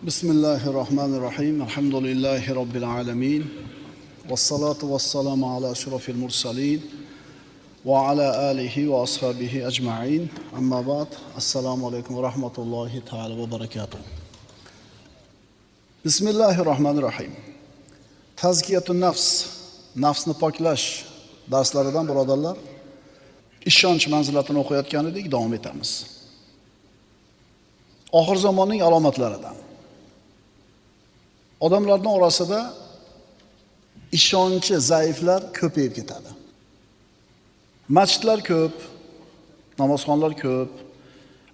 Bismillahirrahmanirrahim. Elhamdülillahi Rabbil alemin. Vessalatu vesselamu ala eşrafil mursalin. Ve ala alihi ve ashabihi ecma'in. Amma ba'd. Assalamu alaikum ve rahmetullahi ta'ala ve berekatuhu. Bismillahirrahmanirrahim. Tazkiyatun nafs, nafsni poklash darslaridan birodarlar, ishonch manzilatini o'qiyotgan edik, davom etamiz. Oxir zamonning alomatlaridan. Odamlarning orasida ishonchi zaiflar ko'payib ketadi. Masjidlar ko'p, namozxonlar ko'p.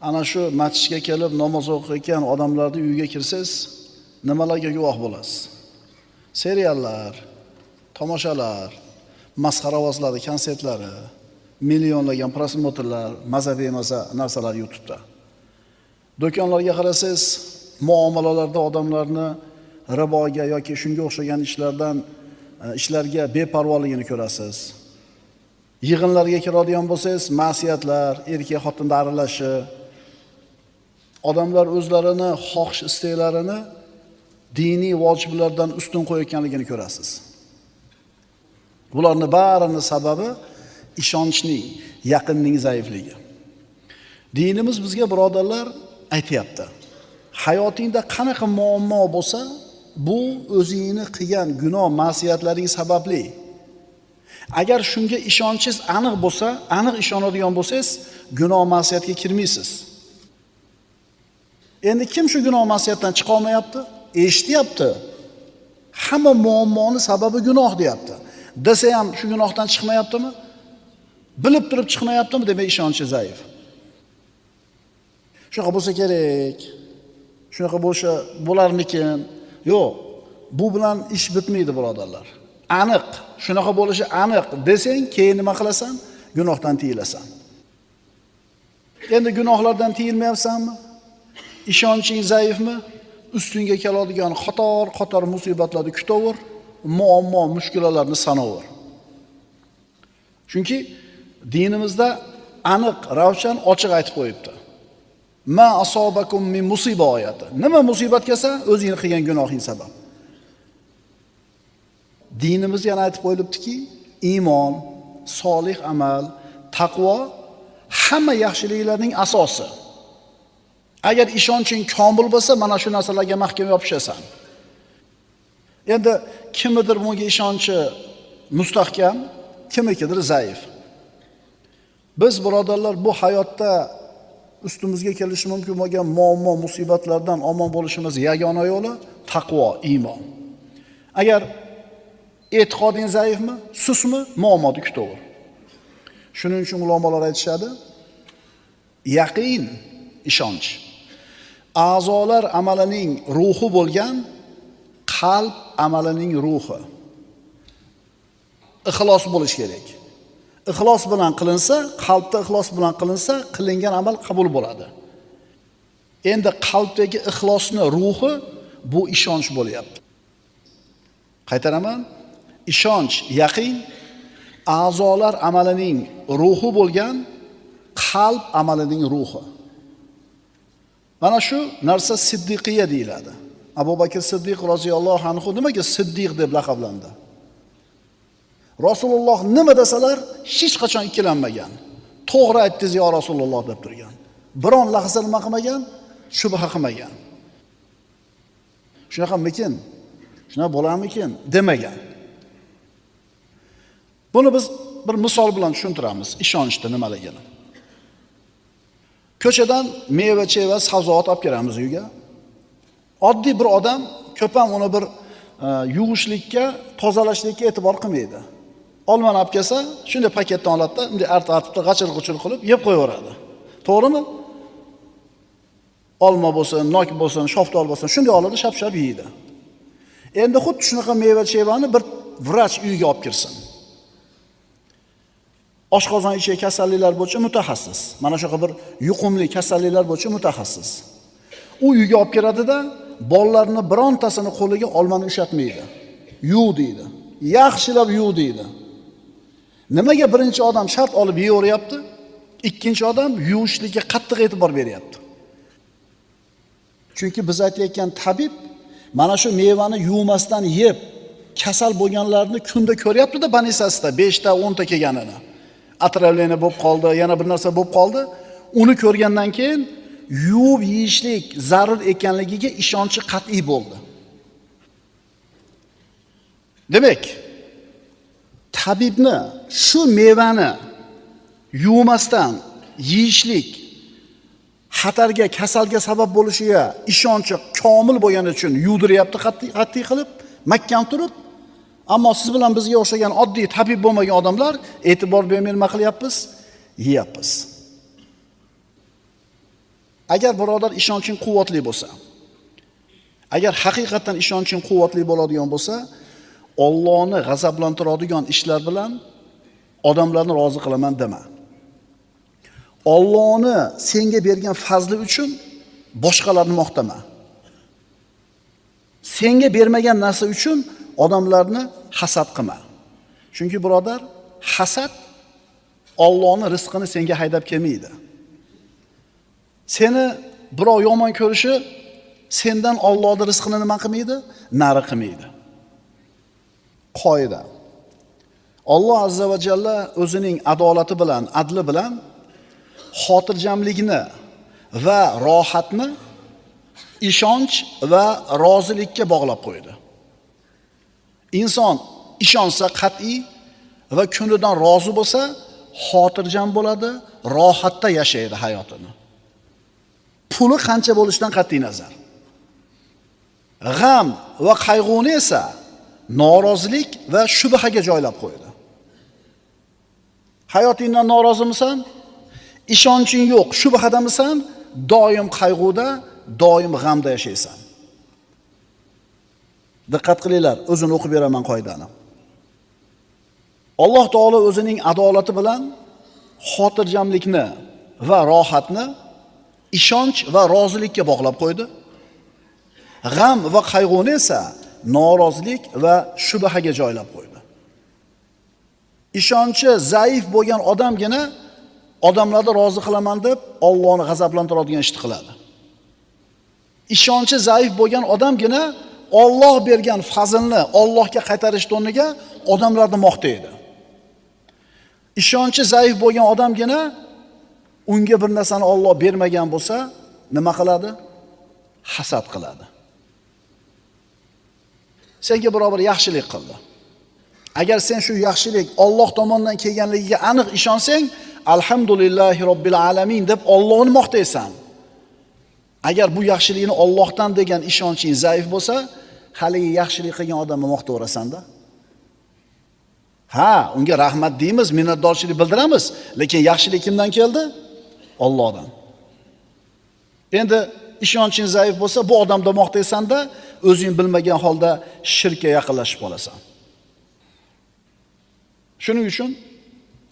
Ana shu masjidga kelib namoz o'qiyotgan odamlarning uyiga kirsangiz, nimalarga guvoh bo'lasiz? Seriallar, tomoshalar, masxaravozlar, konsertlari, millionlagan prosmotrlar, maza bemaza narsalar YouTube'da. Do'konlarga qarasangiz, muomalalarda odamlarni riboga yoki shunga o'xshagan ishlarga beparvoligini ko'rasiz. Yig'inlarga kiradigan bo'lsangiz, ma'siyatlar, erkak xotinda aralashi, odamlar o'zlarini xohish isteklarini diniy vojiblardan ustun qo'yayotganligini ko'rasiz. Bularning barining sababi ishonchning, yaqinning zaifligi. Dinimiz bizga birodarlar aytayapti. Hayotingda qanaqa muammo bo'lsa, bu o'zingni qilgan gunoh, ma'siyatlaring sababli. Agar shunga ishonchingiz aniq bo'lsa, aniq ishonadigan bo'lsangiz, gunoh, ma'siyatga kirmaysiz. Endi kim shu gunoh, ma'siyatdan chiqa olmayapti? Eshityapti. Hamma muammoning sababi gunoh deyapti. Desa ham shu gunohdan chiqmayaptimi? Bilib turib chiqmayaptimi? Demak, ishonchi zaif. Shunaqa bo'lsa kerak. Shunaqa bo'larmikin? Yo'q. Bu bilan ish bitmaydi, birodarlar. Aniq, shunaqa bo'lishi aniq desang, keyin nima qilasan? Gunohdan tiyilasan. Endi gunohlardan tiyilmayapsanmi? Ishonching zaifmi? Ustingga keladigan qator musibatlarni kutaver, muammo, mushkulalarni sanaver. Chunki dinimizda aniq, ravshan, ochiq aytib qo'yibdi. Ma asobakum min musiba oyati. Nima musibat kelsa, o'zing qilgan gunohing sabab. Dinimiz yana aytib qo'yilibdiki, iymon, solih amal, taqvo hamma yaxshiliklarning asosi. Agar ishonching komil bo'lsa, mana shu narsalarga mahkam yopishasan. Endi kimnidir bunga ishonchi mustahkam, kimnikidir zaif. Biz birodarlar bu hayotda ustimizga kelishi mumkin bo'lgan muammo, musibatlardan omon bo'lishimiz yagona yo'li taqvo, iymon. Agar e'tiqoding zaifmi, susmi, muammoni kutaver. Shuning uchun ulamolar aytishadi, yaqin, ishonch a'zolar amalining ruhi bo'lgan qalb amalining ruhi. Ixlos bo'lish kerak. Ixlos bilan qilinsa, qalbda ixlos bilan qilinsa, qilingan amal qabul bo'ladi. Endi qalbdagi ixlosning ruhi bu ishonch bo'lyapti. Qaytaraman, ishonch, yaqin a'zolar amalining ruhi bo'lgan qalb amalining ruhi. Mana shu narsa siddiqiyya deyiladi. Abu Bakr Siddiq roziyallohu anhu nimaga Siddiq deb laqablandi? Rasululloh nima desalar hech qachon ikkilanmagan. To'g'ri aytdingiz yo Rasululloh deb turgan. Biron lahza nima qilmagan, shubha qilmagan. Shunaqamikin? Shunaqa bo'larmikin demagan. Buni biz bir misol bilan tushuntiramiz, ishonchda nimaligini. Ko'chadan meva-cheva, sabzavot olib kelamiz uyga. Oddiy bir odam ko'pam uni bir yuvishlikka, tozalashlikka e'tibor qilmaydi. Olmani olib kelsa, shunday paketdan oladi-da, bunday artib-artib, g'achir-g'uchir qilib yeb qo'yaveradi. To'g'rimi? Olma bo'lsin, nok bo'lsin, shoftol bo'lsin, shunday oladi, shap-shap yeydi. Endi xuddi shunaqa meva-chevani bir vrach uyiga olib kirsin. Oshqozon ichi kasalliklar bo'yicha mutaxassis. Mana shunaqa bir yuqumli kasalliklar bo'yicha mutaxassis. U uyga olib kiradi-da, bolalarni birontasini qo'liga olmani ushatmaydi. Yuv deydi. Yaxshilab yuv deydi. Nimaga birinchi odam shart olib yeyaveryapti? Ikkinchi odam yuvishlikka qattiq e'tibor beryapti. Chunki biz aytayotgan tabib mana shu mevani yuvmasdan yeb kasal bo'lganlarni kunda ko'ryapti-da banisasida 5 ta 10 ta kelganini. Atravleniya bo'lib qoldi, yana bir narsa bo'lib qoldi. Uni ko'rgandan keyin yuvib yeyishlik zarur ekanligiga ishonchi qat'iy bo'ldi. Demak, tabibni shu mevani yuvmasdan yeyishlik xatarga, kasalga sabab bo'lishiga ishonchi komil bo'lgani uchun yuvdiryapti qat'iy qilib, mahkam turib. Ammo siz bilan bizga o'xshagan oddiy tabib bo'lmagan odamlar e'tibor bermay nima qilyapmiz? Yeyapmiz. Agar birodar ishonching quvvatli bo'lsa, agar haqiqatan ishonching quvvatli bo'ladigan bo'lsa, Allohni g'azablantiradigan ishlar bilan odamlarni rozi qilaman dema. Allohni senga bergan fazli uchun boshqalarni maqtama. Senga bermagan narsa uchun odamlarni hasad qilma. Chunki birodar, hasad Allohning rizqini senga haydab kelmaydi. Seni birov yomon ko'rishi sendan Allohning rizqini nima qilmaydi? Nari qilmaydi. Qoida. Alloh azza va jalla o'zining adolati bilan, adli bilan xotirjamlikni va rohatni ishonch va rozilikka bog'lab qo'ydi. Inson ishonsa qat'iy va kunidan rozi bo'lsa, xotirjam bo'ladi, rohatda yashaydi hayotini. Puli qancha bo'lishidan qat'iy nazar. G'am va qayg'uni esa norozilik va shubhaga joylab qo'ydi. Hayotingdan norozimisan? Ishonching yo'q, shubhadamisan? Doim qayg'uda, doim g'amda yashaysan. Diqqat qilinglar, o'zini o'qib beraman qoidani. Alloh taolo o'zining adolati bilan xotirjamlikni va rohatni ishonch va rozilikka bog'lab qo'ydi. G'am va qayg'uni esa norozilik va shubhaga joylab qo'ydi. Ishonchi zaif bo'lgan odamgina odamlarni rozi qilaman deb Allohni g'azablantiradigan ishni qiladi. Ishonchi zaif bo'lgan odamgina Alloh bergan fazilni Allohga qaytarish o'rniga odamlarni maqtaydi. Ishonchi zaif bo'lgan odamgina unga bir narsani Alloh bermagan bo'lsa, nima qiladi? Hasad qiladi. Senga biror yaxshilik qildi. Agar sen shu yaxshilik Alloh tomonidan kelganligiga aniq ishonsang, alhamdulillahi robbil alamin deb Allohni maqtaysan. Agar bu yaxshilikni Allohdan degan ishonching zaif bo'lsa, hali yaxshilik qilgan odamni maqtaverasan-da. Ha, unga rahmat deymiz, minnatdorchilik bildiramiz, lekin yaxshilik kimdan keldi? Allohdan. Endi ishonching zaif bo'lsa, bu odamni maqtaysan-da, o'zing bilmagan holda shirkka yaqinlashib qolasan. Shuning uchun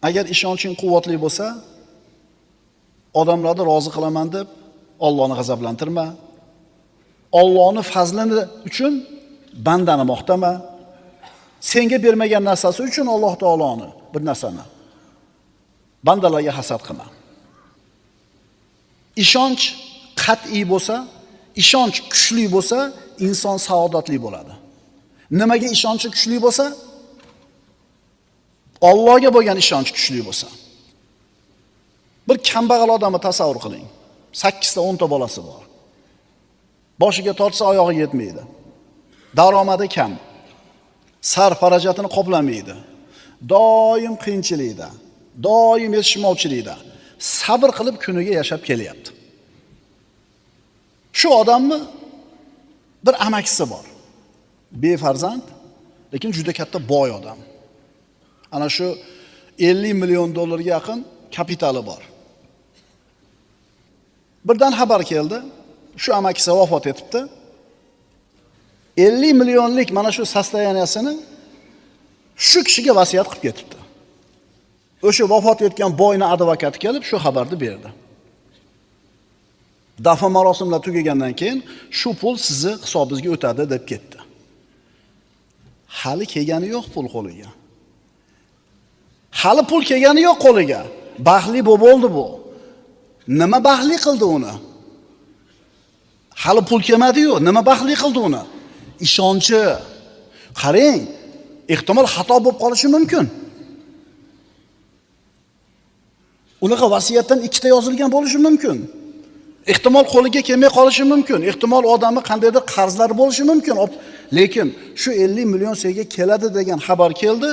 agar ishonching quvvatli bo'lsa, odamlarni rozi qilaman deb Allohni g'azablantirma. Allohning fazlini uchun bandani maqtama. Senga bermagan narsasi uchun Alloh taoloni bir narsani bandalarga hasad qilma. Ishonch qat'iy bo'lsa, ishonch kuchli bo'lsa, inson saodatli bo'ladi. Nimaga ishonchi kuchli bo'lsa? Allohga bo'lgan ishonch kuchli bo'lsa. Bir kambag'al odamni tasavvur qiling. 8 ta 10 ta bolasi bor. Boshiga tortsa oyog'i yetmaydi. Daromadi kam. Sarfarajatini qoplamaydi. Doim qiyinchilikda, doim yetishmovchilikda sabr qilib kuniga yashab kelyapti. Shu odamni bir amakisi bor. Befarzand, lekin juda katta boy odam. Ana shu 50 million dollarga yaqin kapitali bor. Birdan xabar keldi. Shu amakisi vafot etibdi. 50 millionlik mana shu sostoyaniyasini shu kishiga vasiyat qilib ketibdi. O'sha vafot etgan boyni advokati kelib shu xabarni berdi. Dafn marosimlari tugagandan keyin shu pul sizni hisobingizga o'tadi deb ketdi. Hali kelgani yo'q pul qo'liga. Hali pul kelgani yo'q qo'liga. Baxtli bo'ldi bu. Nima baxtli qildi uni? Hali pul kelmadi-yu, nima baxtli qildi uni? Ishonchi. Qarang, ehtimol xato bo'lib qolishi mumkin. Unaqa vasiyatdan ikkita yozilgan bo'lishi mumkin. Ehtimol qo'liga kelmay qolishi mumkin. Ehtimol odamning qandaydir qarzlari bo'lishi mumkin. Lekin shu 50 million senga keladi degan xabar keldi,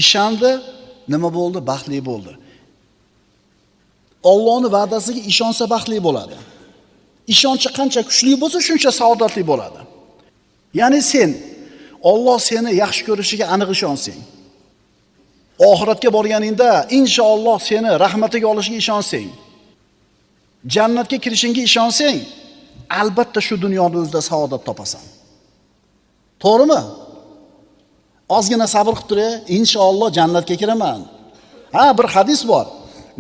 ishondi, nima bo'ldi? Baxtli bo'ldi. Allohning va'dasiga ishonsa baxtli bo'ladi. Ishonchi qancha kuchli bo'lsa, shuncha saodatli bo'ladi. Ya'ni sen Alloh seni yaxshi ko'rishiga aniq ishonsang, oxiratga borganingda inshaalloh seni rahmatiga olishiga ishonsang, jannatga kirishingga ishonsang, albatta shu dunyoda o'zida saodat topasan. To'g'rimi? Ozgina sabr qilib tur, inshaalloh jannatga kiraman. Bir hadis bor.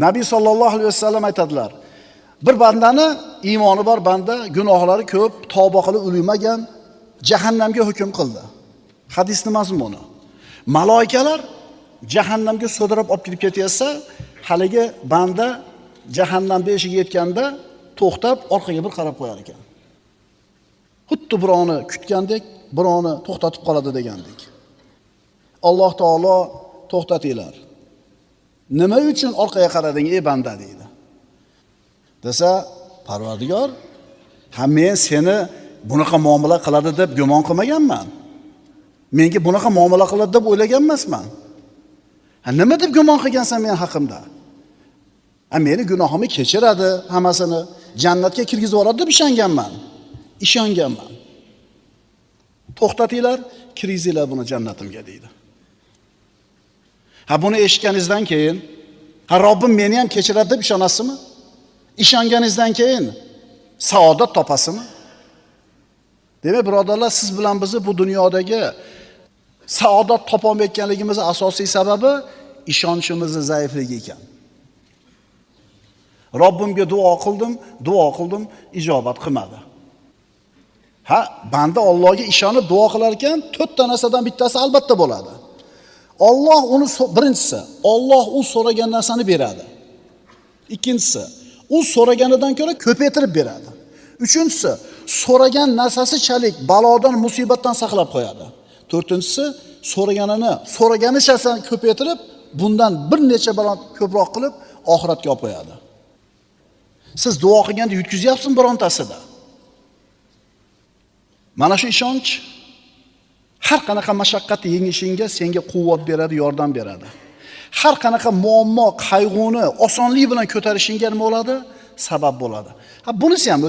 Nabiy sallallohu alayhi vasallam aytadilar: bir bandani iymoni bor banda, gunohlari ko'p, tavba qilib ulamagan, jahannamga hukm qildi. Hadisning mazmuni. Malaikalar jahannamga so'dirib olib kirib ketayotsa, haligi banda jahannam beshiga yetganda to'xtab orqaga bir qarab qo'yar ekan. Xuddi birovni kutgandek, birovni to'xtatib qoladi degandek. Alloh taolo to'xtatinglar. Nima uchun orqaga qarading ey banda deydi. Desa, Parvardigor, men seni bunaqa muomala qiladi deb gumon qilmaganman. Menga bunaqa muomala qiladi deb o'ylagan emasman. Nima deb gumon qilgansan men haqimda? Meni gunohimni kechiradi, hammasini jannatga kirgizib yuboradi deb ishonganman. To'xtatinglar, kirgizinglar buni jannatimga deydi. Buni eshitganingizdan keyin, Robbim meni ham kechiradi deb ishonasizmi? Ishonganingizdan keyin saodat topasizmi? Demak, birodarlar, siz bilan bizni bu dunyodagi saodat topolmayotganligimizning asosiy sababi ishonchimizning zaifligi ekan. Robbimga duo qildim, ijobat qilmadi. Banda Allohga ishonib duo qilar ekan, 4 ta narsadan bittasi albatta bo'ladi. Alloh uni birinchisi, Alloh u so'ragan narsani beradi. Ikkinchisi, u so'raganidan ko'ra ko'paytirib beradi. Uchinchisi, so'ragan narsasichalik balodan, musibatdan saqlab qo'yadi. To'rtinchisi, so'raganichasini ko'paytirib, bundan bir necha balon ko'proq qilib oxiratga olib qo'yadi. Siz duo qilganda yutkazyapsizmi birontasida? Mana shu ishonch har qanaqa mashaqqatni yengishingga senga quvvat beradi, yordam beradi. Har qanaqa muammo, qayg'uni osonlik bilan ko'tarishingga nima bo'ladi? Sabab bo'ladi. Bunisi ham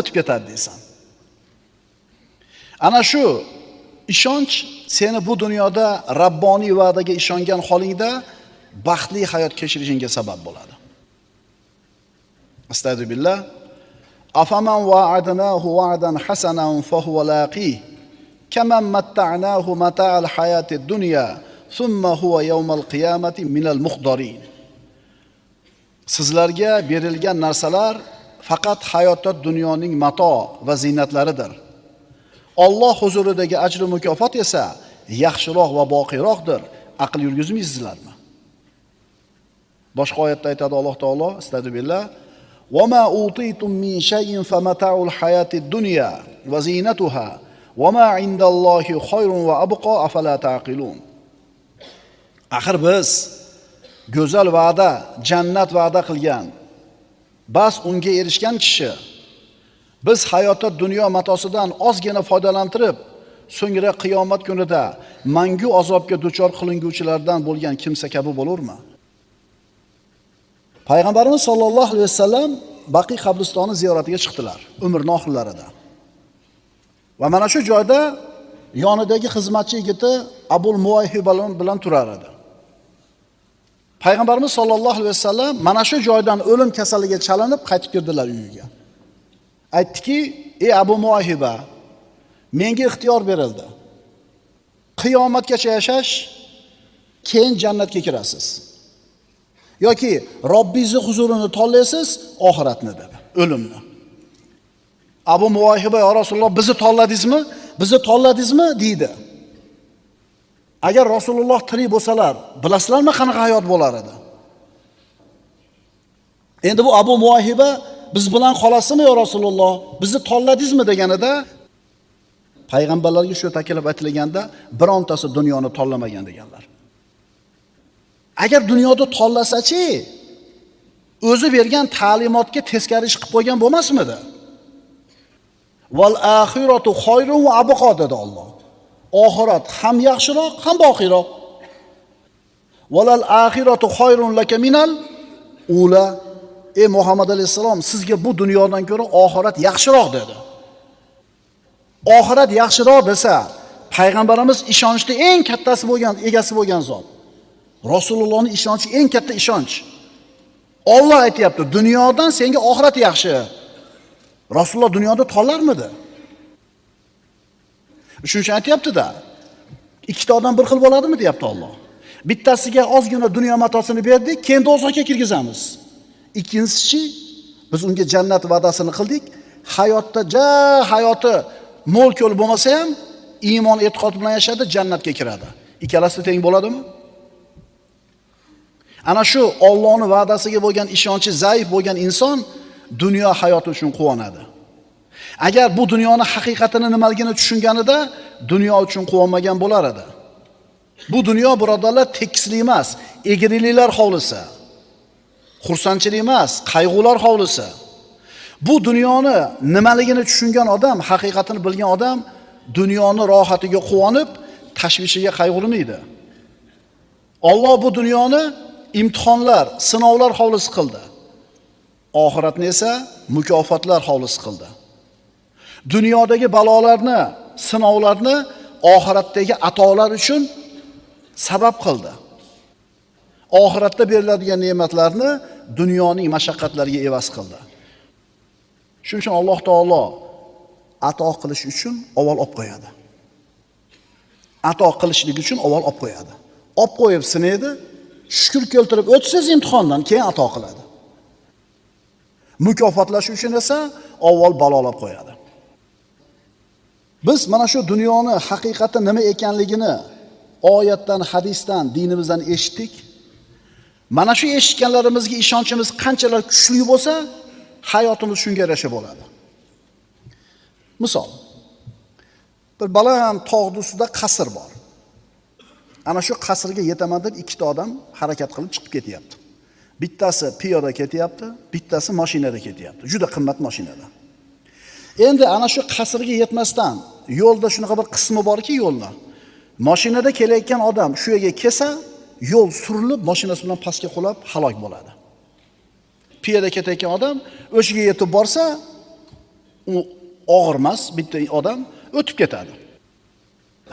o'tib ketadi deysan. Ana shu ishonch seni bu dunyoda Rabboniy va'daga ishongan holingda baxtli hayot kechirishingga sabab bo'ladi. Astagfirullah. Afaman wa'adnahu wa'dan hasanan fa huwa laqih kaman matta'nahu mata'al hayatid dunya thumma huwa yawmal qiyamati minal muhdarin. Sizlarga berilgan narsalar faqat hayotda dunyoning mato va ziynatlaridir. Alloh huzuridagi ajr va mukofot esa yaxshiroq va boqiyroqdir. Aql yurgizmaysizlarmi? Boshqa oyatda aytadi Alloh taolo, astagfirullah: "Va ma utitum min shay'in famata'ul hayatid dunya va zinatuha va ma 'indallohi khayrun va abqa afala taqilun." Axir biz go'zal va'da, jannat va'da qilgan, bas unga erishgan kishi biz hayotda dunyo matosidan ozgina foydalantirib, so'ngra qiyomat kunida mangu azobga duchor qilinguvchilardan bo'lgan kimsa kabi bo'larmi? Payg'ambarimiz sollallohu alayhi vasallam Baqiy qabristoni ziyoratiga chiqdilar umrining oxirlarida. Va mana shu joyda yonidagi xizmatchi yigiti Abul Muayhiba bilan turar edi. Payg'ambarimiz sollallohu alayhi vasallam mana shu joydan o'lim kasaliga chalinib qaytib kirdilar uyiga. Aytdiki: "Ey Abu Muayhiba, menga ixtiyor berildi. Qiyomatgacha yashash, keyin jannatga kirasiz. Yoki Robbingizni huzurini tanlaysiz, oxiratni" dedi, o'limni. Abu Muayhiba: "Ya Rasululloh, bizni tanladingizmi?" deydi. Agar Rasululloh tirik bo'lsalar, bilasizlarmi qanaqa hayot bo'lar edi? Endi bu Abu Muayhiba biz bilan qolasizmi yo Rasululloh? Bizni tanladingizmi deganida payg'ambarlarga shu taklif aytilganda birontasi dunyoni tanlamagan deganlar. Agar dunyoda tanlasa-chi, o'zi bergan ta'limotga teskari ish qilib qo'ygan bo'lmasmidi? Val axiratu xoyrun va abqa dedi Alloh. Oxirat ham yaxshiroq, ham boqiyroq. Valal axiratu xoyrun laka minal ula. Ey Muhammad alayhisalom, sizga bu dunyodan ko'ra oxirat yaxshiroq dedi. Oxirat yaxshiroq desa, payg'ambarimiz ishonchda eng kattasi bo'lgan, egasi bo'lgan zot. Rasulullohning ishonchi eng katta ishonch. Alloh aytayapti, dunyodan senga oxirat yaxshi. Rasululloh dunyoda tanlarmidi? Shuning uchun aytayapti-da. Ikkita odam bir xil bo'ladimi deyapti Alloh. Bittasiga ozgina dunyo matosini berdik, keyin do'zaxga kirgizamiz. Ikkinchisi, biz unga jannat va'dasini qildik. Hayoti mo'l-ko'l bo'lmasa ham iymon e'tiqod bilan yashadi, jannatga kiradi. Ikkalasi teng bo'ladimi? Ana shu Allohning va'dasiga bo'lgan ishonchi zaif bo'lgan inson dunyo hayoti uchun quvonadi. Agar bu dunyoning haqiqatini nimaligini tushunganida dunyo uchun quvonmagan bo'lar edi. Bu dunyo birodarlar tekislik emas, egriliklar hovlisi. Xursandchilik emas, qayg'ular hovlisi. Bu dunyoni nimaligini tushungan odam, haqiqatini bilgan odam dunyoning rohatiga quvonib, tashvishiga qayg'urmaydi. Alloh bu dunyoni imtihonlar, sinovlar hovlisi qildi. Oxiratni esa mukofotlar hovlisi qildi. Dunyodagi balolarni, sinovlarni oxiratdagi atolar uchun sabab qildi. Oxiratda beriladigan ne'matlarni dunyoning mashaqqatlariga evaz qildi. Shuning uchun Alloh taolo ato qilish uchun avval olib qo'yadi. Ato qilishlik uchun avval olib qo'yadi. Olib qo'yib sinaydi, shukr keltirib o'tsangiz imtihondan keyin ato qiladi. Mukofotlash uchun esa avval balolab qo'yadi. Biz mana shu dunyoni haqiqati nima ekanligini oyatdan, hadisdan, dinimizdan eshitdik. Mana shu eshitganlarimizga ishonchimiz qanchalar kuchli bo'lsa, hayotimiz shunga yarasha bo'ladi. Misol, bir baland tog' ustida qasr bor. Ana shu qasrga yetaman deb ikkita odam harakat qilib chiqib ketyapti. Bittasi piyoda ketyapti, bittasi mashinada ketyapti. Juda qimmat mashinada. Endi ana shu qasrga yetmasdan yo'lda shunaqa bir qismi borki yo'lda. Mashinada kelayotgan odam shu yerga kelsa, yo'l surilib, mashinasi bilan pastga qulab halok bo'ladi. Piyoda ketayotgan odam o'shiga yetib borsa, u og'irmas, bitta odam o'tib ketadi.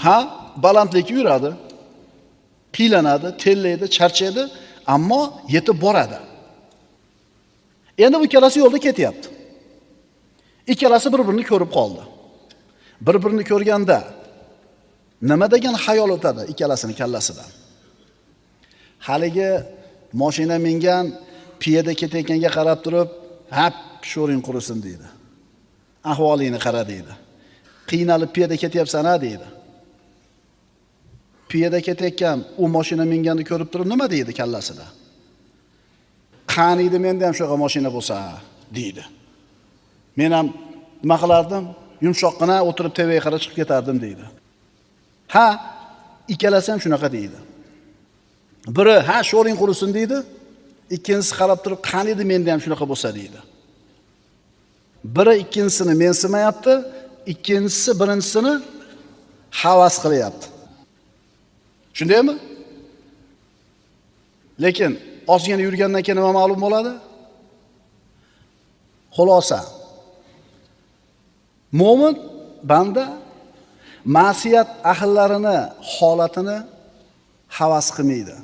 Ha, balandlikka yuradi, qiylanadi, tellaydi, charchaydi, ammo yetib boradi. Endi bu ikkalasi yo'lda ketyapti. Ikkalasi bir-birini ko'rib qoldi. Bir-birini ko'rganda nima degan xayol o'tadi ikkalasining kallasidan? Haligi mashina mingan piyoda ketayotganga qarab turib, "Hap, sho'ring qurisin" deydi. Ahvolingni qara deydi. Qiynalib piyoda ketyapsan-a deydi. Piyoda ketayotgan u mashina minganni ko'rib turib nima deydi kallasida? Qaniydi menda ham shunaqa mashina bo'lsa deydi. Men ham nima qilardim? Yumshoqqina o'tirib TVga qarab chiqib ketardim deydi. Ha, ikkalasi ham shunaqa deydi. Biri ha sho'ring qurisin deydi, ikkinchisi qarab turib qaniydi menda ham shunaqa bo'lsa deydi. Biri ikkinchisini mensimayapti, ikkinchisi birinchisini havas qilyapti. Shundaymi? Lekin ozgina yurgandan keyin nima ma'lum bo'ladi? Xulosa. Mo'min banda ma'siyat ahllarini holatini havas qilmaydi.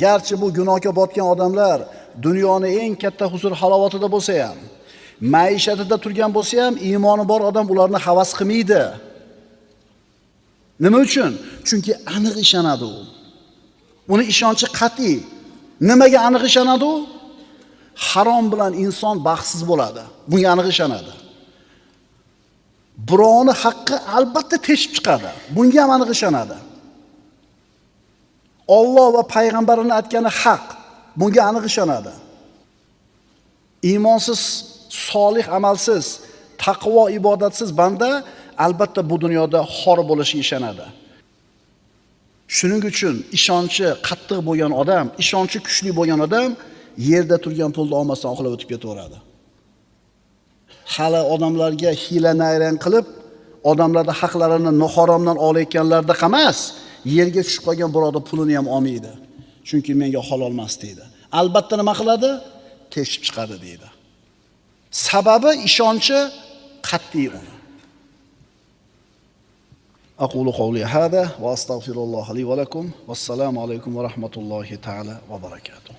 Garchi bu gunohga botgan odamlar dunyoni eng katta huzur halovatida bo'lsa ham, maishatida turgan bo'lsa ham, iymoni bor odam ularni havas qilmaydi. Nima uchun? Chunki aniq ishonadi u. Uni ishonchi qat'iy. Nimaga aniq ishonadi u? Harom bilan inson baxtsiz bo'ladi. Bunga aniq ishonadi. Birovni haqqi albatta teshib chiqadi. Bunga ham aniq ishonadi. Alloh va payg'ambarining aytgani haq. Bunga aniq ishonadi. Iymonsiz, solih amalsiz, taqvo ibodatsiz banda albatta bu dunyoda xor bo'lishiga ishonadi. Shuning uchun ishonchi qattiq bo'lgan odam, ishonchi kuchli bo'lgan odam yerda turgan pulni olmasdan oqlab o'tib ketaveradi. Hali odamlarga hiyla-nayrang qilib, odamlarning haqlarini noharomdan olayotganlarda emas, yerga tushib qolgan birodar pulini ham olmaydi. Chunki menga halol emas deydi. Albatta nima qiladi? Teshib chiqadi deydi. Sababi ishonchi qat'iy uni. أقول قولي هذا وأستغفر الله لي ولكم والسلام عليكم ورحمة الله تعالى وبركاته.